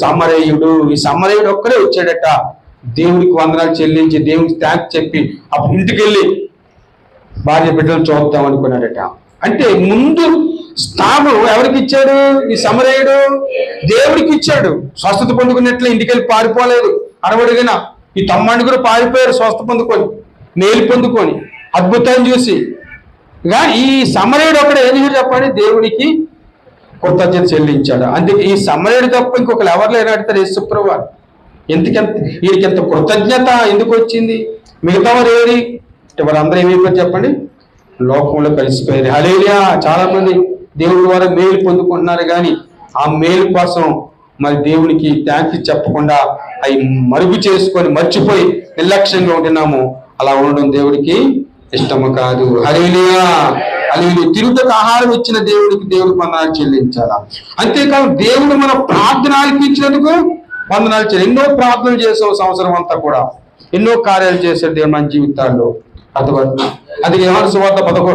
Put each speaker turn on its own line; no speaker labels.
సమరయుడు, ఈ సమరయుడు ఒక్కడే వచ్చాడట దేవుడికి వందనాలు చెల్లించి దేవుడికి థ్యాంక్స్ చెప్పి అప్పుడు ఇంటికి వెళ్ళి భార్య బిడ్డలు చూద్దాం అనుకున్నాడట. అంటే ముందు స్థానం ఎవరికి ఇచ్చాడు? ఈ సమరయుడు దేవుడికి ఇచ్చాడు. స్వస్థత పొందుకున్నట్లు ఇంటికి వెళ్ళి పారిపోలేదు. అనబడిగిన ఈ తమ్మాండి కూడా పారిపోయారు స్వస్థ పొందుకొని, మేలు పొందుకొని, అద్భుతాన్ని చూసి. కానీ ఈ సమరయుడు ఒకడు ఏం చేశాడు చెప్పండి? దేవుడికి కృతజ్ఞత చెల్లించాడు. అందుకే ఈ సమరయుడు తప్ప ఇంకొకరు ఎవరు లేని అడతారు యేసుప్రభువు. వీరికి ఎంత కృతజ్ఞత ఎందుకు వచ్చింది? మిగతా వారు ఏరి వారందరూ ఏమైపోయారు చెప్పండి? లోకంలో కలిసిపోయారు. హల్లెలూయా. చాలా మంది దేవుడి ద్వారా మేలు పొందుకుంటున్నారు, కానీ ఆ మేలు కోసం మరి దేవునికి థ్యాంక్స్ చెప్పకుండా అవి మరుగు చేసుకొని మర్చిపోయి నిర్లక్ష్యంగా ఉంటున్నాము. అలా ఉండడం దేవుడికి ఇష్టము కాదు. హల్లెలూయా. హల్లెలూయా. తిరుగుటకు ఆహారం ఇచ్చిన దేవుడికి వందనాలు చెల్లించాలా. అంతేకాదు దేవుడు మన ప్రార్థన ఆలకించినందుకు వందనాలు చేయాలి. ఎన్నో ప్రార్థనలు చేసావు సంవత్సరం అంతా కూడా, ఎన్నో కార్యాలు చేశాడు దేవుడు మన జీవితాల్లో. అది యోహాను సువార్త 11